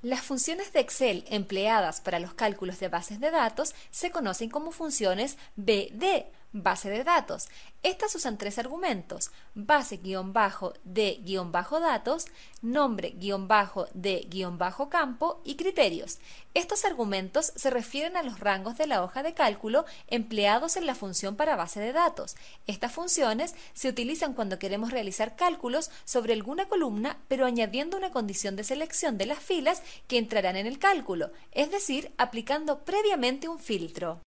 Las funciones de Excel empleadas para los cálculos de bases de datos se conocen como funciones BD, base de datos. Estas usan tres argumentos: base-de-datos, nombre-de-campo y criterios. Estos argumentos se refieren a los rangos de la hoja de cálculo empleados en la función para base de datos. Estas funciones se utilizan cuando queremos realizar cálculos sobre alguna columna, pero añadiendo una condición de selección de las filas que entrarán en el cálculo, es decir, aplicando previamente un filtro.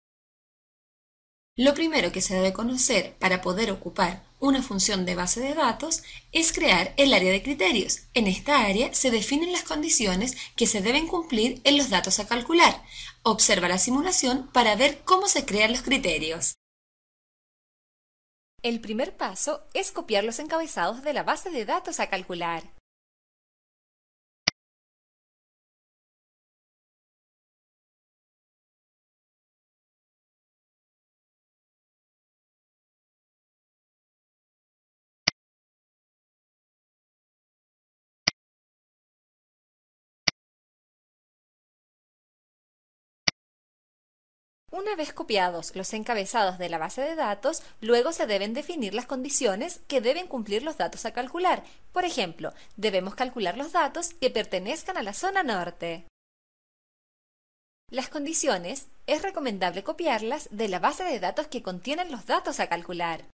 Lo primero que se debe conocer para poder ocupar una función de base de datos es crear el área de criterios. En esta área se definen las condiciones que se deben cumplir en los datos a calcular. Observa la simulación para ver cómo se crean los criterios. El primer paso es copiar los encabezados de la base de datos a calcular. Una vez copiados los encabezados de la base de datos, luego se deben definir las condiciones que deben cumplir los datos a calcular. Por ejemplo, debemos calcular los datos que pertenezcan a la zona norte. Las condiciones es recomendable copiarlas de la base de datos que contienen los datos a calcular.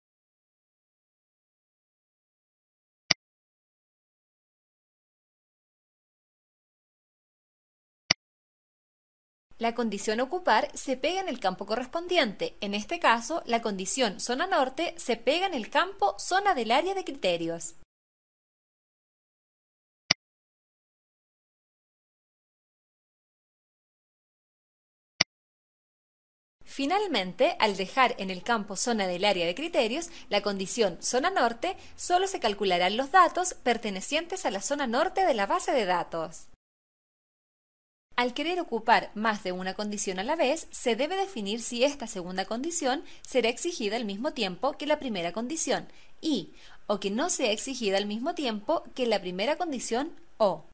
La condición ocupar se pega en el campo correspondiente. En este caso, la condición zona norte se pega en el campo zona del área de criterios. Finalmente, al dejar en el campo zona del área de criterios la condición zona norte, solo se calcularán los datos pertenecientes a la zona norte de la base de datos. Al querer ocupar más de una condición a la vez, se debe definir si esta segunda condición será exigida al mismo tiempo que la primera condición o que no sea exigida al mismo tiempo que la primera condición o.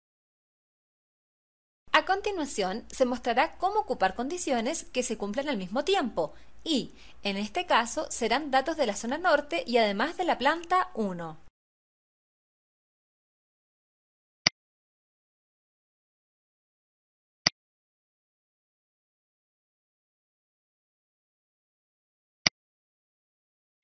A continuación, se mostrará cómo ocupar condiciones que se cumplan al mismo tiempo en este caso, serán datos de la zona norte y además de la planta 1.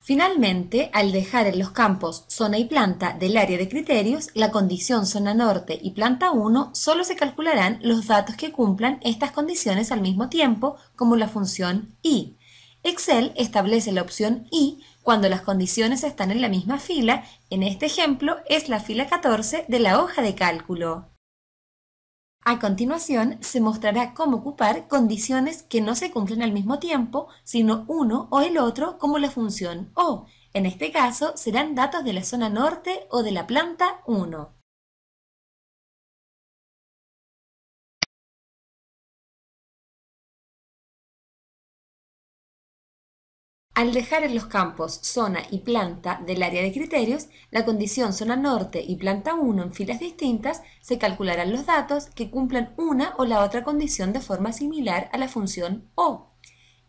Finalmente, al dejar en los campos zona y planta del área de criterios, la condición zona norte y planta 1 solo se calcularán los datos que cumplan estas condiciones al mismo tiempo, como la función i. Excel establece la opción i cuando las condiciones están en la misma fila. En este ejemplo es la fila 14 de la hoja de cálculo. A continuación, se mostrará cómo ocupar condiciones que no se cumplen al mismo tiempo, sino uno o el otro, como la función o. En este caso, serán datos de la zona norte o de la planta 1. Al dejar en los campos zona y planta del área de criterios, la condición zona norte y planta 1 en filas distintas, se calcularán los datos que cumplan una o la otra condición de forma similar a la función o.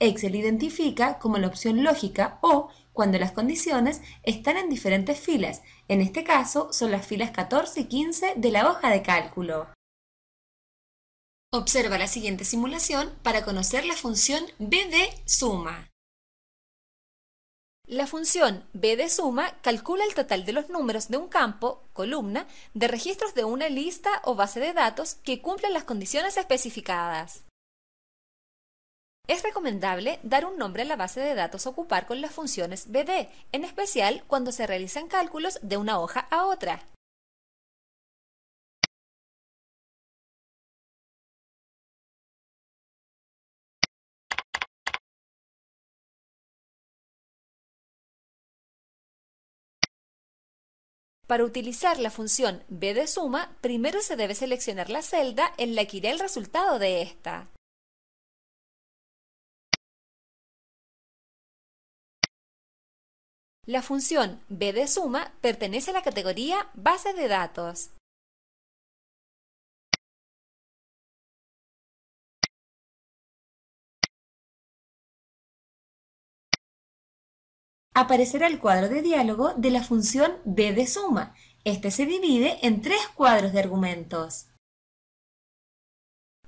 Excel identifica como la opción lógica o cuando las condiciones están en diferentes filas. En este caso son las filas 14 y 15 de la hoja de cálculo. Observa la siguiente simulación para conocer la función BD-suma. La función BD-suma calcula el total de los números de un campo, columna, de registros de una lista o base de datos que cumplen las condiciones especificadas. Es recomendable dar un nombre a la base de datos a ocupar con las funciones BD, en especial cuando se realizan cálculos de una hoja a otra. Para utilizar la función BD-suma, primero se debe seleccionar la celda en la que irá el resultado de esta. La función BD-suma pertenece a la categoría base de datos. Aparecerá el cuadro de diálogo de la función b de suma. Este se divide en 3 cuadros de argumentos.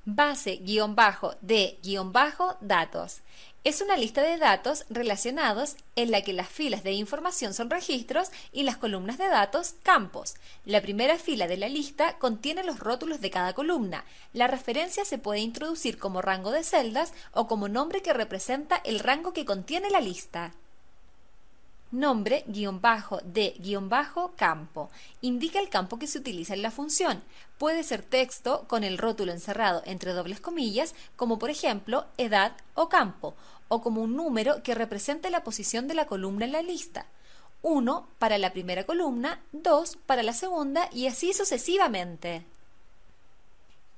Base-de-datos. Es una lista de datos relacionados en la que las filas de información son registros y las columnas de datos campos. La primera fila de la lista contiene los rótulos de cada columna. La referencia se puede introducir como rango de celdas o como nombre que representa el rango que contiene la lista. Nombre-de-campo. Indica el campo que se utiliza en la función. Puede ser texto con el rótulo encerrado entre dobles comillas, como por ejemplo edad o campo, o como un número que represente la posición de la columna en la lista. 1 para la primera columna, 2 para la segunda y así sucesivamente.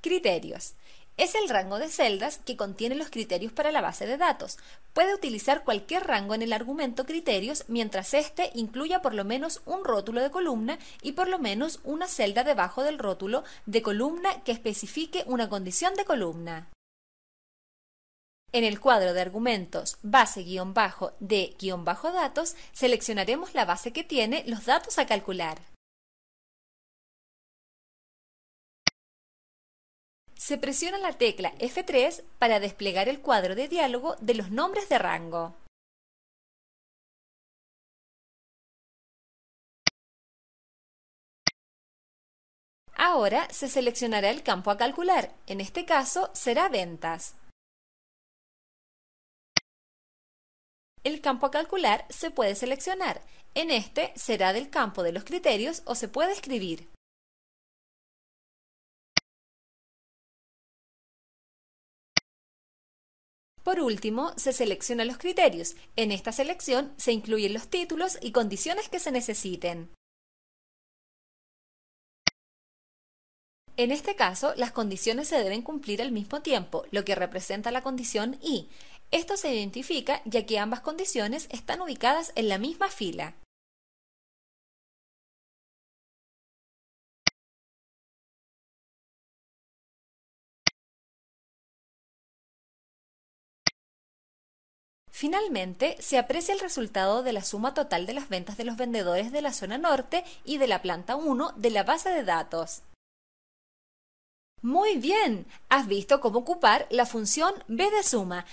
Criterios. Es el rango de celdas que contiene los criterios para la base de datos. Puede utilizar cualquier rango en el argumento criterios mientras éste incluya por lo menos un rótulo de columna y por lo menos una celda debajo del rótulo de columna que especifique una condición de columna. En el cuadro de argumentos base-de-datos seleccionaremos la base que tiene los datos a calcular. Se presiona la tecla F3 para desplegar el cuadro de diálogo de los nombres de rango. Ahora se seleccionará el campo a calcular, en este caso será ventas. El campo a calcular se puede seleccionar, en este será del campo de los criterios o se puede escribir. Por último, se seleccionan los criterios. En esta selección se incluyen los títulos y condiciones que se necesiten. En este caso, las condiciones se deben cumplir al mismo tiempo, lo que representa la condición y. Esto se identifica ya que ambas condiciones están ubicadas en la misma fila. Finalmente, se aprecia el resultado de la suma total de las ventas de los vendedores de la zona norte y de la planta 1 de la base de datos. Muy bien, has visto cómo ocupar la función b de suma.